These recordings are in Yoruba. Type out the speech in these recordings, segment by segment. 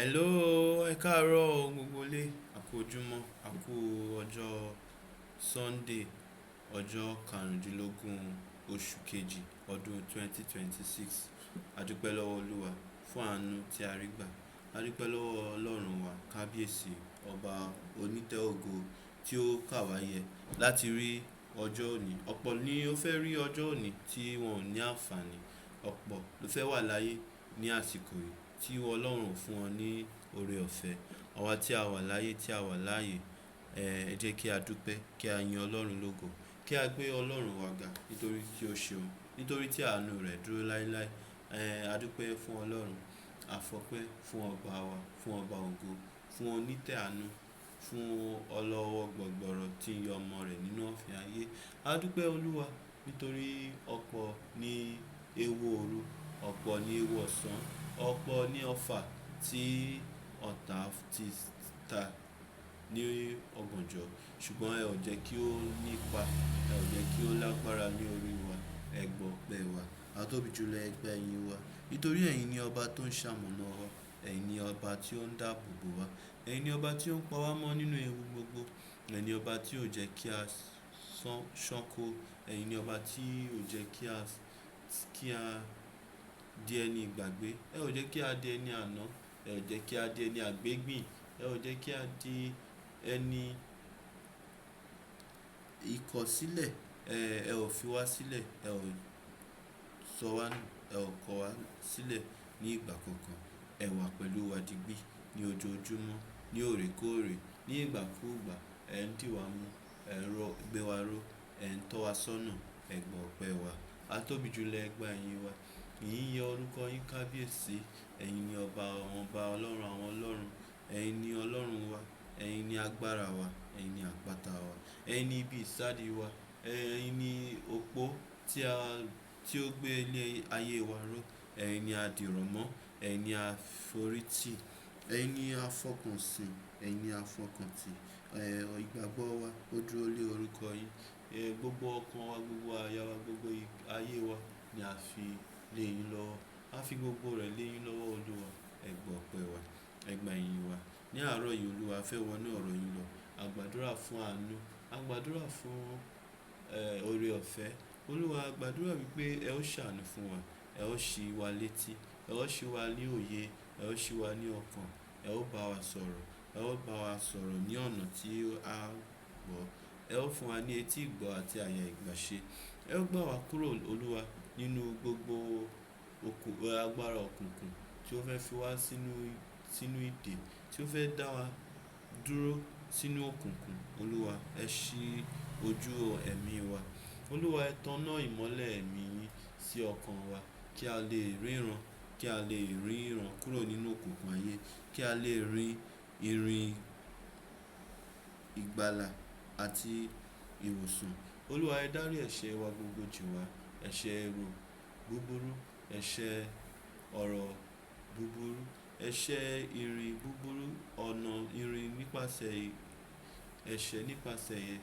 Hello, ẹ káàárọ̀ o gbogbo ilé, a kú ojúmọ́, a kú ọjọ́ Sunday, ọjọ́ karùndínlógún oṣù kejì ọdún 2026. A dúpẹ́ lọ́wọ́ Olúwa fún àánú tí a rí gbà. A dúpẹ́ lọ́wọ́ Ọlọ́run wa, kábíyèsí, ọba onítẹ̀ ògo tí ó kà wá yẹ láti rí ọjọ́ òní. Ọ̀pọ̀ ni ó fẹ́ rí ọjọ́ òní tí wọn ò ní àǹfààní. Ọ̀pọ̀ ló fẹ́ wà láyé ní àsìkò yìí tí Ọlọ́run ò fún wọn ní oore ọ̀fẹ́. Àwa tí a wà láyé tí a wà láàyè, ẹ jẹ́ kí a dúpẹ́, kí a yin Ọlọ́run lógo, kí a gbé Ọlọ́run wa ga nítorí tí ó ṣeun, nítorí tí àánú rẹ̀ dúró láéláé. A dúpẹ́ fún Ọlọ́run, a fọpẹ́ fún ọba wa, fún ọba ògo, fún onítẹ̀ àánú, fún ọlọ́wọ́ gbọ̀gbọ̀rọ̀ tí ń yọ ọmọ rẹ̀ nínú ọ̀fìn ayé. A dúpẹ́ Olúwa nítorí ọ̀pọ̀ ní ewu òru, ọ̀pọ̀ ní ewu ọ̀sán, ọ̀pọ̀ ní ọfà tí ọ̀tá ti ta ní ọ̀gànjọ́. Ṣùgbọ́n ẹ ò jẹ́ kí ó nípa, ẹ ò jẹ́ kí ó lágbára ní orí wa. Ẹ gbọ́ ọpẹ́ wa, a tóbi jùlọ ẹ gbà ẹ̀yìn wa. Nítorí ẹ̀yin ni ọba tó ń ṣamọ̀nà wa, ẹ̀yin ni ọba tí ó ń dáàbò bò wa, ẹ̀yin ni ọba tí ó ń pa wá mọ́ nínú ewu gbogbo, ẹ̀yin ni ọba tí ò jẹ́ kí a ṣánko, ẹ̀yin ni ọba tí ò jẹ́ kí a di ẹni ìgbàgbé, ẹ ò jẹ́ kí a di ẹni àná, ẹ ò jẹ́ kí a di ẹni àgbégbìn, ẹ ò jẹ́ kí a di ẹni ìkọ̀sílẹ̀, ẹ ò fi wá sílẹ̀, ẹ ò sọ wá nù, ẹ ò kọ̀ wá sílẹ̀ ní ìgbà kankan. Ẹ wà pẹ̀lú wa digbí ní ojoojúmọ́, ní òrékóòrè, ní ìgbàkúùgbà. Ẹ ń dì wá mú, ẹ gbé wa ró, ẹ ń tọ́ wa sọ́nà. Ẹ gbọ́ ọpẹ́ wa, a tóbi jùlọ ẹ gbà ẹ̀yìn wa. Ìyìn yẹ orúkọ yín kábíyèsí. Ẹ̀yin ni ọba àwọn ọba, ọlọ́run àwọn ọlọ́run. Ẹ̀yin ni ọlọ́run wa, ẹ̀yin ni agbára wa, ẹ̀yin ni àpáta wa, ẹ̀yin ni ibi ìsádi wa, ẹ̀yin ni òpó tí ó gbé ilé ayé wa ró. Ẹ̀yin ni adìrọ̀mọ́, ẹ̀yin ni àforítì, ẹ̀yin ni afọkànsìn, ẹ̀yin ni afọkàntì. Ìgbàgbọ́ wa ó dúró lé orúkọ yín. Gbogbo ọkàn wa, gbogbo àyà wa, gbogbo ayé wa ni a fi lé yín lọ́wọ́. A fi gbogbo rẹ̀ lé yín lọ́wọ́ Olúwa. Ẹ gbọ́ ọpẹ́ wa, ẹ gbà ẹ̀yìn wa. Ní àárọ̀ yìí Olúwa a fẹ́ wọnú ọ̀rọ̀ yín lọ. A gbàdúrà fún àánú, a gbàdúrà fún oore ọ̀fẹ́. Olúwa a gbàdúrà wípé ẹ ó ṣàánú fún wa, ẹ ó ṣí wa létí, ẹ ó ṣí wa ní òye, ẹ ó ṣí wa ní ọkàn, ẹ ó bá wa sọ̀rọ̀, ẹ ó bá wa sọ̀rọ̀ ní ọ̀nà tí a gbọ́. Ẹ ó fún wa ní etí ìgbọ́ àti àyà ìgbàṣe. Ẹ ó gbà wá kúrò Olúwa nínú gbogbo agbára òkùnkùn tí ó fẹ́ fi wá sínú ìdè, tí ó fẹ́ dá wa dúró sínú òkùnkùn. Olúwa ẹ ṣí ojú ẹ̀mí wa. Olúwa ẹ taná ìmọ́lẹ̀ ẹ̀mí yín sí ọkàn wa kí a lè ríran, kí a lè ríran kúrò nínú òkùnkùn ayé, kí a lè rin ìrìn ìgbàlà àti ìwòsàn. Olúwa ẹ dárí ẹ̀ṣẹ̀ wa gbogbo jì wá, ẹ̀ṣẹ̀ èrò búburú, ẹ̀ṣẹ̀ ọ̀rọ̀ búburú, ẹ̀ṣẹ̀ ìrìn búburú, ọ̀nà ìrìn nípasẹ̀ ẹ̀ṣẹ̀, nípasẹ̀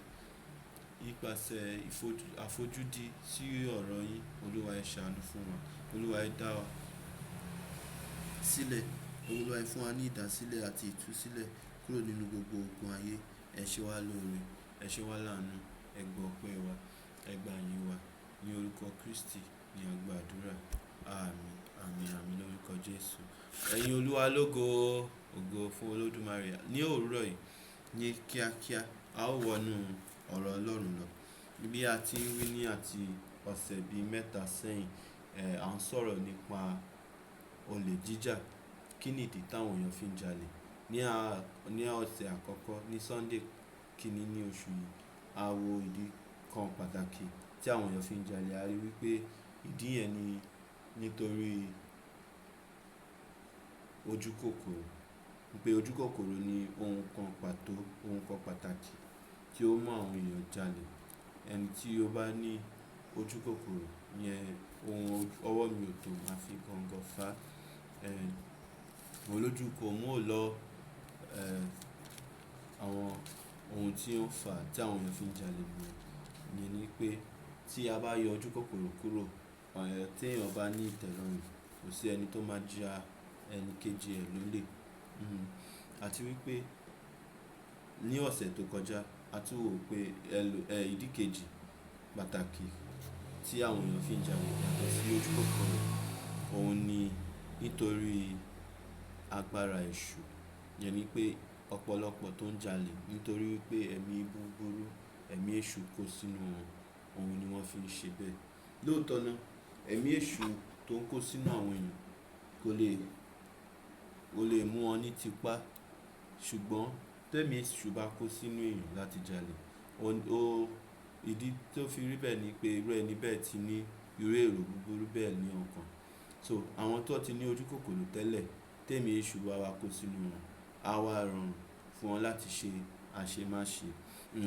àfojúdi sí ọ̀rọ̀ yín. Olúwa ẹ ṣàánú fún wa. Olúwa ẹ dá wa sílẹ̀. Olúwa ẹ fún wa ní ìdásílẹ̀ àti ìtúsílẹ̀ kúrò nínú gbogbo ogun ayé. Ẹ ṣe wá lóore, ẹ ṣe wá láàánú. Ẹ gbọ́ ọpẹ́ wa, ẹ gbà ẹ̀yìn wa. Ní orúkọ Kristi ni a gba àdúrà. Àmín, àmín, àmín lórúkọ Jésù. Ẹ̀yin Olúwa lógo, ògo fún Olódùmarè. Ní òwúrọ̀ yìí, ní kíákíá, a ó wọnú ọ̀rọ̀ Ọlọ́run lọ. Bí a ti ń wí ní àti ọ̀sẹ̀ bíi mẹ́ta sẹ́yìn, à ń sọ̀rọ̀ nípa olè jíjà. Kí nìdí táwọn èèyàn fi ń jalè? Ní ọ̀sẹ̀ àkọ́kọ́, ní Sunday kìíní ní oṣù yìí, a wo ìdí kan pàtàkì tí àwọn èèyàn fi ń jalè. A rí wípé ìdí yẹn ni nítorí ojúkòkòrò. Wípé ojúkòkòrò ni ohun kan pàtó, ohun kan pàtàkì tí ó mú àwọn èèyàn jalè. Ẹni tí ó bá ní ojúkòkòrò yẹn, ohun ọwọ́ mi ò tó máa fi gangan fà. Olójú kò mú ò lọ àwọn ohun tí ó ń fà tí àwọn èèyàn fi ń jalè nìyẹn. Ìyẹn ni pé tí a bá yọ ojúkòkòrò kúrò, tí èèyàn bá ní ìtẹ́lọ́rùn, kò sí ẹni tó máa ja ẹni kejì ẹ̀ lólè. Àti wípé ní ọ̀sẹ̀ tó kọjá a tún wò pé ìdí kejì pàtàkì tí àwọn èèyàn fi ń jalè yàtọ̀ sí ojú kòkòrò, òun ni nítorí agbára èṣù. Ìyẹn ni pé ọ̀pọ̀lọpọ̀ tó ń jalè nítorí wípé ẹ̀mí búburú, ẹ̀mí èṣù kó sínú wọn, òun ni wọ́n fi ń ṣe bẹ́ẹ̀. Lóòótọ́ náà, ẹ̀mí èṣù tó ń kó sínú àwọn èèyàn kò lè mú wọn ní tipá. Ṣùgbọ́n tẹ́mi èṣù bá kó sínú èèyàn láti jalè, ìdí tó fi rí bẹ́ẹ̀ ni pé irú ẹni bẹ́ẹ̀ ti ní irú èrò búburú bẹ́ẹ̀ ní ọkàn. So àwọn tó ti ní ojú kòkòrò tẹ́lẹ̀, tẹ́mi èṣù bá wá kó sínú wọn, á wá rọrùn fún wọn láti ṣe àṣemáṣe.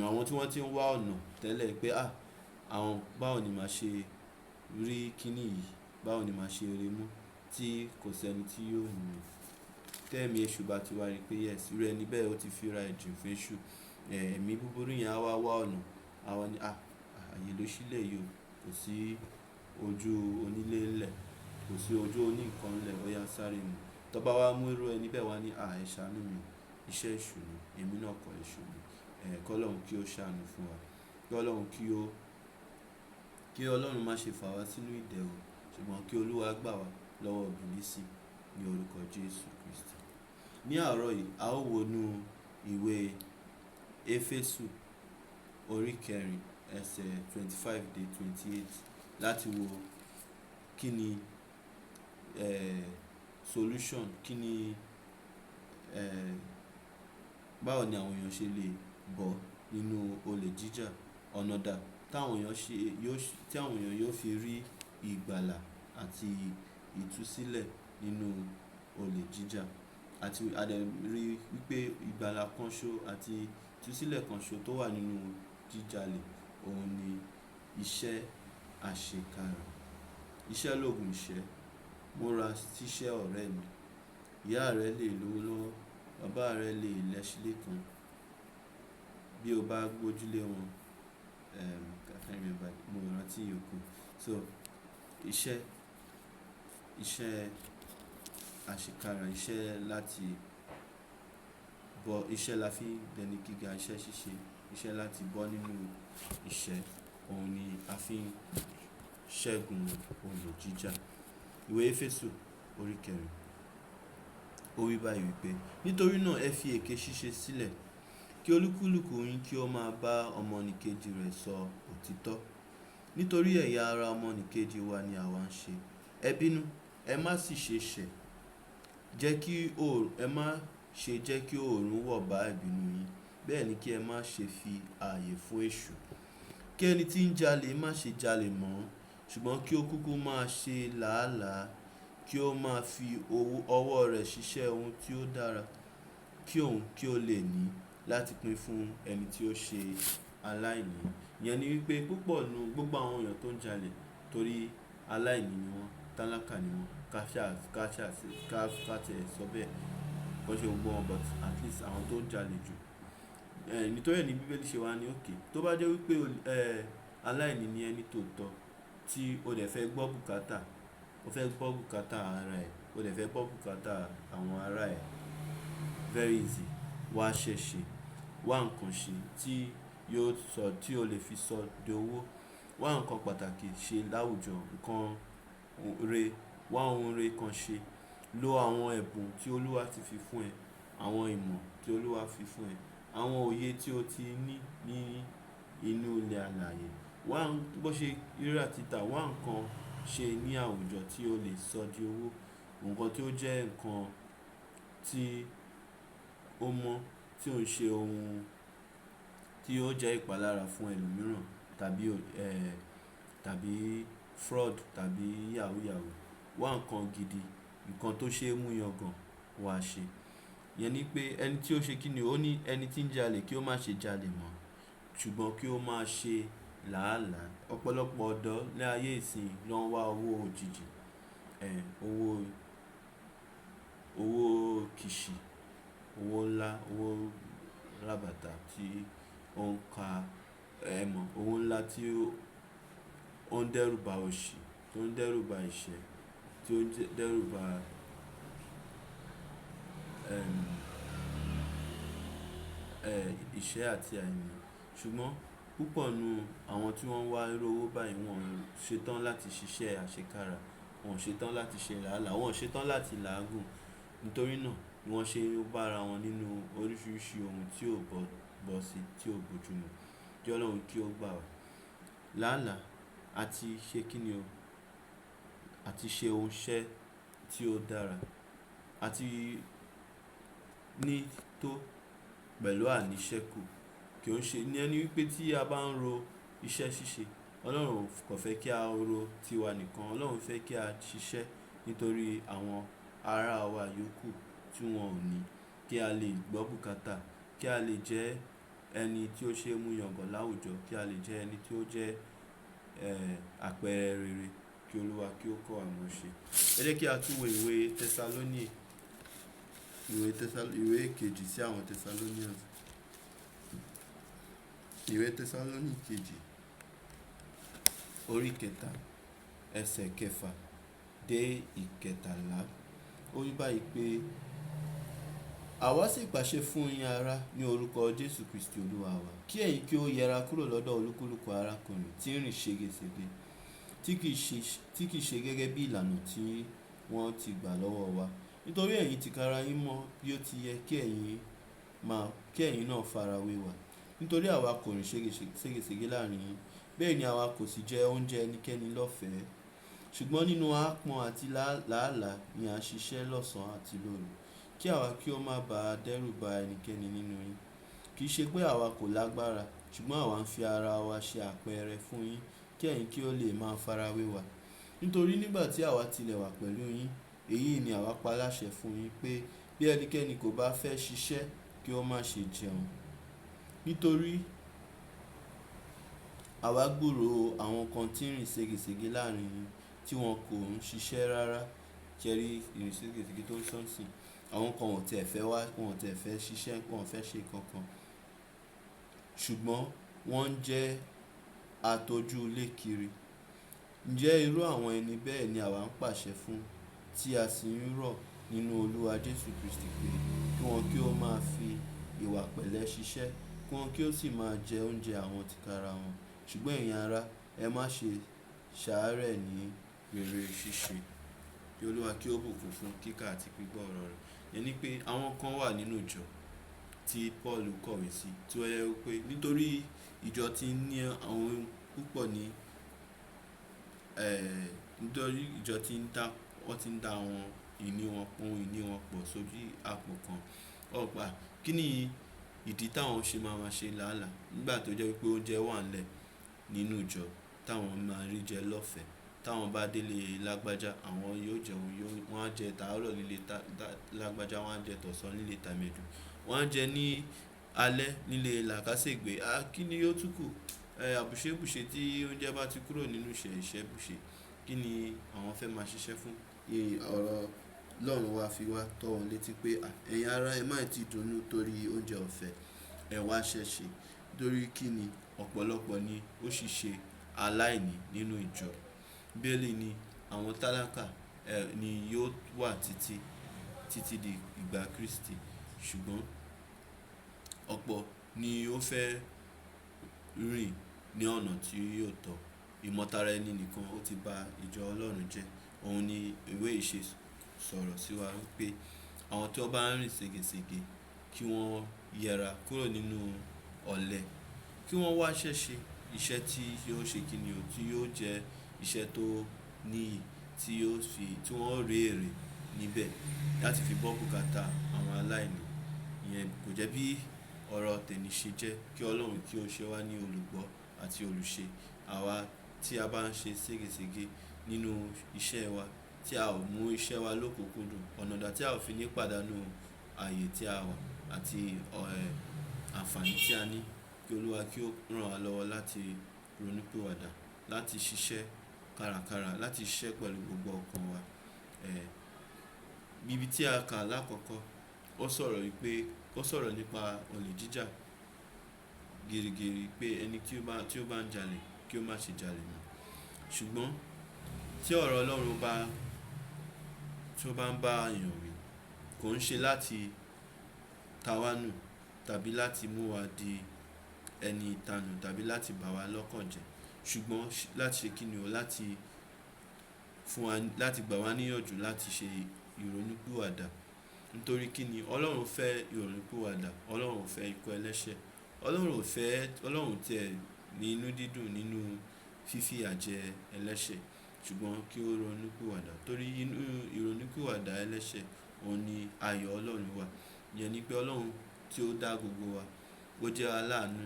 Àwọn tí wọ́n ti ń wá ọ̀nà tẹ́lẹ̀ pé àwọn báwo ni màá ṣe rí kíní yìí, báwo ni màá ṣe rí mú tí kò sí ẹni tí yóò mú mi. Tẹ́mi èṣù bá ti wá rí pé yes, irú ẹni bẹ́ẹ̀ ó ti fi ra ẹ̀ jìn fún èṣù, ẹ̀mí búburú yẹn á wá ọ̀nà, á wá ní ààyè ló sílẹ̀ yìí o, kò sí ojú onílé ńlẹ̀, kò sí ojú oní nǹkan ńlẹ̀, ó yá sáré mú. Tó bá wá mú irú ẹni bẹ́ẹ̀ wá ní ẹ ṣàánú mi, iṣẹ́ èṣù ni, èmi náà kọ́ èṣù ni. Kọ́ Ọlọ́run kí ó ṣàánú fún wa. Kí Ọlọ́run má ṣe fà wá sínú ìdẹ̀wò, ṣùgbọ́n kí Olúwa gbà wá lọ́wọ́ ìbílísì ní orúkọ Jésù Kristi. Ní àárọ̀ yìí, a ó wọnú ìwé Éfésù orí kẹrin ẹsẹ̀ 25 dé 28 láti wo kí ni solution, kí ni báwo ni àwọn èèyàn ṣe lè bọ́ nínú olè jíjà, ọ̀nà dà tí àwọn èèyàn yóò fi rí ìgbàlà àti ìtúsílẹ̀ nínú olè jíjà. Àti a dẹ̀ rí wípé ìgbàlà kan ṣo àti ìtúsílẹ̀ kan ṣo tó wà nínú jíjalè, òun ni iṣẹ́ àṣekára. Iṣẹ́ lògùn ìṣẹ́. Múra síṣẹ́ ọ̀rẹ́ mi. Ìyá rẹ lè lówó lọ́wọ́, bàbá rẹ lè lẹ́sílẹ̀ kan. Bí o bá gbójúlé wọn, mo rántí ìyókù. So iṣẹ́ àṣekára, iṣẹ́ la fi dẹni gíga, iṣẹ́ ṣíṣe, iṣẹ́ láti bọ́ nínú ìṣẹ́, òun ni a fi ń ṣẹ́gun olè jíjà. Ìwé Éfésù orí kẹrin, ó wí báyìí wípé nítorí náà ẹ fi èké ṣíṣe sílẹ̀, kí olúkúlùkù yín kí ó máa bá ọmọnìkejì rẹ̀ sọ òtítọ́. Nítorí ẹ̀yà ara ọmọnìkejì wa ni àwa ń ṣe. Ẹ bínú, ẹ má sì ṣe ṣẹ̀. Ẹ má ṣe jẹ́ kí oòrùn wọ̀ bá ìbínú yín. Bẹ́ẹ̀ ni kí ẹ má ṣe fi ààyè fún èṣù. Kí ẹni tí ń jalè má ṣe jalè mọ́, ṣùgbọ́n kí ó kúkú máa ṣe làálàá, kí ó máa fi ọwọ́ rẹ̀ ṣiṣẹ́ ohun tí ó dára, kí òun kí ó lè ní láti pín fún ẹni tí ó ṣe aláìní. Ìyẹn ni wípé púpọ̀ nínú gbogbo àwọn èèyàn tó ń jalè torí aláìní ni wọ́n, tálákà ni wọ́n, ká tiẹ̀ sọ bẹ́ẹ̀. Kọ́ ṣe gbogbo wọn, but at least àwọn tó ń jalè jù. Nítorí ẹ̀ ní Bíbélì ṣe wá ní òkè. Tó bá jẹ́ wípé aláìní ni ẹni tòótọ́ tí o dẹ̀ fẹ́ gbọ́ bùkátà, o fẹ́ gbọ́ bùkátà ara ẹ̀, o dẹ̀ fẹ́ gbọ́ bùkátà àwọn ará ẹ̀, very easy. Wá ṣẹ̀ṣe, wá nǹkan ṣe tí o lè fi sọ di owó. Wá nǹkan pàtàkì ṣe láwùjọ, nǹkan wá ohun rere kan ṣe. Lo àwọn ẹ̀bùn tí Olúwa ti fi fún ẹ, àwọn ìmọ̀ tí Olúwa fi fún ẹ, àwọn òye tí o ti ní inú ilẹ̀ alààyè. Bó ṣe rírà títà, wá nǹkan ṣe ní àwùjọ tí o lè sọ di owó. Nǹkan tí ó jẹ́ nǹkan tí ó mọ́, tí ò ń ṣe ohun tí ó jẹ́ ìpalára fún ẹlòmíràn tàbí fraud tàbí yahoo. Wá nǹkan gidi, nǹkan tó ṣe é mú yangàn wá ṣe. Ìyẹn ni pé ẹni tí ó ṣe kíni, ó ní ẹni tí ń jalè kí ó má ṣe jalè mọ́, ṣùgbọ́n kí ó máa ṣe làálàá. Ọ̀pọ̀lọpọ̀ ọ̀dọ́ ní ayé ìsìn ló ń wá owó òjijì, owó kìṣì, owó ńlá, owó rábàtà tí ó ń ka owó ńlá tí ó ń dẹ́rùbà òṣì, tó ń dẹ́rùbà ìṣẹ́, tí ó ń dẹ́rùbà ìṣẹ́ àti àìní. Ṣùgbọ́n púpọ̀ nínú àwọn tí wọ́n wá irú owó báyìí wọ́n ṣetán láti ṣiṣẹ́ àṣekára, wọ́n ṣetán láti ṣe làálàá, wọ́n ṣetán láti làágùn. Nítorí náà ni wọ́n ṣe bá ara wọn nínú oríṣiríṣi ohun tí ò bọ́ sí, tí ò bójúmu. Kí Ọlọ́run kí ó gbà wá. Làálàá àti ṣe kíni o, àti ṣe ohun iṣẹ́ tí ó dára, àti ní tó pẹ̀lú àníṣẹ́kù. Kí ó ṣe ní ẹni wípé tí a bá ń ro iṣẹ́ ṣíṣe, Ọlọ́run kò fẹ́ kí a ro tiwa nìkan. Ọlọ́run fẹ́ kí a ṣiṣẹ́ nítorí àwọn ará wa yòókù tí wọn ò ní, kí a lè gbọ́ bùkátà, kí a lè jẹ́ ẹni tí ó ṣe é mú yangàn láwùjọ, kí a lè jẹ́ ẹni tí ó jẹ́ àpẹẹrẹ rere. Kí Olúwa kí ó kọ́ wa mọ̀ ṣe. Ẹ jẹ́ kí a tún wo ìwé Tẹsalónì, ìwé kejì sí àwọn Thessalonians. Ìwé Tẹsalónì kejì, orí kẹta, ẹsẹ̀ kẹfà dé ìkẹtàlá. Ó wí báyìí pé, àwa sì pàṣẹ fún yín ará ní orúkọ Jésù Kristi Olúwa wa, kí ẹ̀yin kí ó yẹra kúrò lọ́dọ̀ olúkúlùkù arákùnrin tí ń rìn ségesège, tí kì í ṣe gẹ́gẹ́ bí ìlànà tí wọ́n ti gbà lọ́wọ́ wa. Nítorí ẹ̀yin tìkára yín mọ̀ bí ó ti yẹ kí ẹ̀yin náà farawé wa. Nítorí àwa kò rìn ségesège láàrin yín, bẹ́ẹ̀ ni àwa kò sì jẹ oúnjẹ ẹnikẹ́ni lọ́fẹ̀ẹ́. Ṣùgbọ́n nínú àápọn àti làálàá ni à ń ṣiṣẹ́ lọ́sàn-án àti lóru, kí àwa kí ó má ba dẹ́rù ba ẹnikẹ́ni nínú yín. Kì í ṣe pé àwa kò lágbára, ṣùgbọ́n àwa ń fi ara wa ṣe àpẹẹrẹ fún yín, kí ẹ̀yin kí ó lè máa farawé wa. Nítorí nígbà tí àwa tilẹ̀ wà pẹ̀lú yín, èyí ni àwa pa láṣẹ fún yín pé bí ẹnikẹ́ni kò bá fẹ́ ṣiṣẹ́, kí ó má ṣe jẹun. Nítorí àwa gbúròó àwọn kan tí ń rìn ségesège láàrin yín, tí wọn kò ń ṣiṣẹ́ rárá. Jẹ́rí ìrìn ségesège tó ń sọ́nsìn. Àwọn kan ò tẹ̀ fẹ́ wá, wọn ò tẹ̀ fẹ́ ṣiṣẹ́, wọn ò fẹ́ ṣe kankan. Ṣùgbọ́n wọ́n ń jẹ́ atójú ilé kiri. Ǹjẹ́ irú àwọn ẹni bẹ́ẹ̀ ni àwa ń pàṣẹ fún, tí a sì ń rọ̀ nínú Olúwa Jésù Kristi pé kí wọn kí ó máa fi ìwà pẹ̀lẹ́ ṣiṣẹ́, kí wọn kí ó sì máa jẹ oúnjẹ àwọn tìkára wọn. Ṣùgbọ́n ẹ̀yin ará, ẹ má ṣe ṣàárẹ̀ ní rere ṣíṣe. Kí Olúwa kí ó bùkún fún kíkà àti gbígbọ́ ọ̀rọ̀ rẹ̀. Ẹni pé àwọn kan wà nínú ìjọ tí Paul kọ̀wé sí, tí ó yẹ pé nítorí ìjọ ti ní àwọn púpọ̀ ní nítorí ìjọ wọ́n ti ń dá àwọn ohun ìní wọn pọ̀ sórí àpò kan. Ọ̀pá kí ni ìdí táwọn ṣe máa ṣe làálàá nígbà tó jẹ́ wípé oúnjẹ wà nílẹ̀ nínú ìjọ táwọn máa rí jẹ lọ́fẹ̀ẹ́. Táwọn bá délé lágbájá, àwọn yóò jẹun, wọ́n á jẹ tàárọ̀ nílé lágbájá, wọ́n á jẹ tọ̀sán nílé tàmẹ́dù, wọ́n á jẹ ní alẹ́ nílé làkásègbè. Kí ni yóò tún kù? Àbùṣébùṣe tí oúnjẹ bá ti kúrò nínú ìṣẹ́bùṣe, kí ni àwọn fẹ́ máa ṣiṣẹ́ fún? Ọ̀rọ̀ Ọlọ́run wa fi wá tọ́ wọn létí pé ẹ̀yin ará, ẹ má ti dùnnú torí oúnjẹ ọ̀fẹ́, ẹ wá ṣẹ̀ṣe. Nítorí kí ni ọ̀pọ̀lọpọ̀ ni ó ṣìṣe aláìní nínú ìjọ. Bíbélì ní àwọn tálákà ni yóò wà títí di ìgbà Kristi. Ṣùgbọ́n ọ̀pọ̀ ni ó fẹ́ rìn ní ọ̀nà tí yóò tọ́. Ìmọ̀tara ẹni nìkan ó ti ba ìjọ Ọlọ́run jẹ́. Òun ni ìwé Ìṣe sọ̀rọ̀ sí wa wípé àwọn tí wọ́n bá ń rìn ségesège, kí wọ́n yẹra kúrò nínú ọ̀lẹ, kí wọ́n wá ṣẹ̀ṣe iṣẹ́ tí yóò ṣe kíni o, tí yóò jẹ́ iṣẹ́ tó níyì, tí wọ́n rí èrè níbẹ̀ láti fi bọ́ bùkátà àwọn aláìní. Ìyẹn kò jẹ́ bí ọ̀rọ̀ tèmi ṣe jẹ́. Kí Ọlọ́run kí ó ṣe wá ní olùgbọ́ àti olùṣe. Àwa tí a bá ń ṣe ségesège nínú iṣẹ́ wa, tí a ò mú iṣẹ́ wa lókùnkúndùn, ọ̀nà dà tí a ò fi ní pàdánù ààyè tí a wà àti àǹfààní tí a ní. Kí Olúwa kí ó ràn wá lọ́wọ́ láti ronúpìwàdà, láti ṣiṣẹ́ kárakára, láti ṣiṣẹ́ pẹ̀lú gbogbo ọkàn wa. Ibi tí a kà lákọ̀ọ́kọ́, ó sọ̀rọ̀ nípa olè jíjà gìrìgìrì, pé ẹni tí ó bá ń jalè kí ó má ṣe jalè mọ́. Ṣùgbọ́n tí ọ̀rọ̀ Ọlọ́run tí ó bá ń bá èèyàn wí, kò ń ṣe láti ta wá nù, tàbí láti mú wa di ẹni ìtanù tàbí láti bà wá lọ́kàn jẹ́, ṣùgbọ́n láti ṣe kíni o, láti gbà wá níyànjú láti ṣe ìrònúpìwàdà. Nítorí kíni Ọlọ́run fẹ́ ìrònúpìwàdà, Ọlọ́run ò fẹ́ ikú ẹlẹ́ṣẹ̀. Ọlọ́run tiẹ̀ ní inú dídùn nínú fífìyà jẹ ẹlẹ́ṣẹ̀, ṣùgbọ́n kí ó ronúpìwàdà. Torí inú ìrònúpìwàdà ẹlẹ́ṣẹ̀ òun ni ayọ̀ Ọlọ́run wà. Ìyẹn ni pé Ọlọ́run tí ó dá gbogbo wa, ó jẹ́ aláàánú,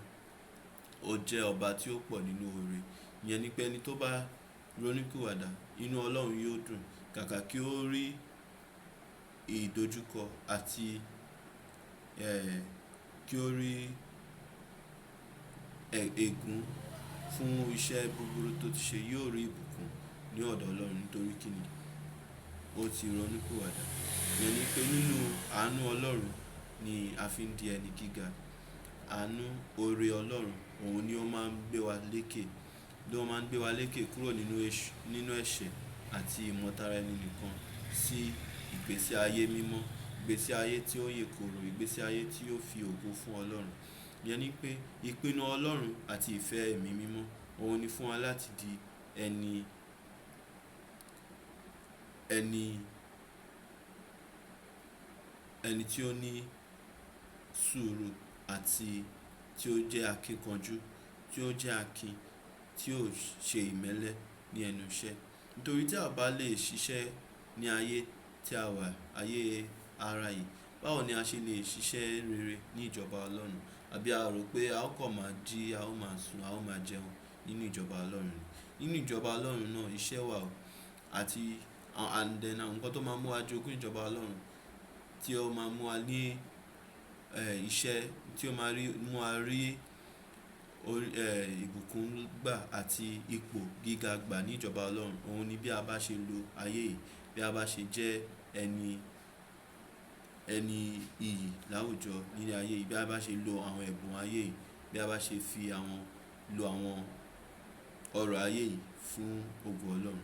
ó jẹ́ ọba tí ó pọ̀ nínú oore. Ìyẹn ni pé ẹni tó bá ronúpìwàdà, inú Ọlọ́run yóò dùn. Kàkà kí ó rí ìdojúkọ àti kí ó rí ègún fún iṣẹ́ búburú tó ti ṣe, yóò rí ìbùkún ní ọ̀dọ̀ Ọlọ́run. Nítorí kíni ó ti ronúpìwàdà. Ìyẹn ni pé nínú àánú Ọlọ́run ni a fi ń di ẹni gíga. Àánú, oore Ọlọ́run òun ni ó máa ń gbé wa lékè, ló máa ń gbé wa lékè kúrò nínú ẹ̀ṣẹ̀ àti ìmọ̀tara ẹni nìkan sí ìgbésí ayé mímọ́, ìgbésí ayé tí ó yè kooro, ìgbésí ayé tí ó fi ògo fún Ọlọ́run. Ìyẹn ni pé ìpinnu Ọlọ́run àti ìfẹ́ ẹ̀mí mímọ́ òun ni fún wa láti di ẹni tí ó ní sùúrù àti tí ó jẹ́ akíkanjú, tí ó jẹ́ akin, tí ó ṣe ìmẹ́lẹ́ ní ẹnu iṣẹ́. Nítorí tí a bá lè ṣiṣẹ́ ní ayé tí a wà, ayé ara yìí, báwo ni a ṣe lè ṣiṣẹ́ rere ní ìjọba Ọlọ́run? Àbí a rò pé a ó kàn máa jí, a ó máa sùn, a ó máa jẹun nínú ìjọba Ọlọ́run ni? Nínú ìjọba Ọlọ́run náà iṣẹ́ wà o. Àti and then àwọn nǹkan tó máa mú wa jogún ìjọba Ọlọ́run, tí ó máa mú wa ní iṣẹ́, tí ó máa mú wa rí ìbùkún gbà àti ipò gíga gbà ní ìjọba Ọlọ́run, òun ni bí a bá ṣe lo ayé yìí, bí a bá ṣe jẹ́ ẹni iyì láwùjọ ní ayé yìí, bí a bá ṣe lo àwọn ẹ̀bùn ayé yìí, bí a bá ṣe lo àwọn ọrọ̀ ayé yìí fún ògo Ọlọ́run.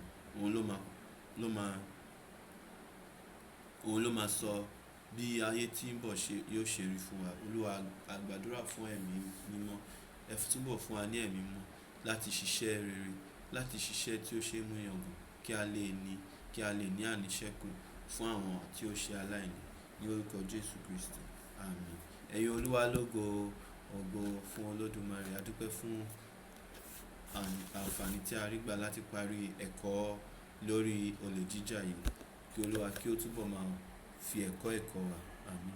Òun ló máa sọ bí ayé tí ń bọ̀ yóò ṣe rí fún wa. Olúwa, a gbàdúrà fún ẹ̀mí mímọ́. Ẹ túbọ̀ fún wa ní ẹ̀mí mímọ́ láti ṣiṣẹ́ rere, láti ṣiṣẹ́ tí ó ṣe é mú yangàn, kí a lè ní àníṣẹ́kù fún àwọn tí ó ṣe aláìní. Ní orúkọ Jésù Kristi. Àmín. Ẹ̀yin Olúwa lógo, ògo fún Olódùmarè. A dúpẹ́ fún àǹfààní tí a rí gbà láti parí ẹ̀kọ́ lórí olè jíjà yìí. Kí Olúwa kí ó túbọ̀ máa fi ẹ̀kọ́ wa. Àmín.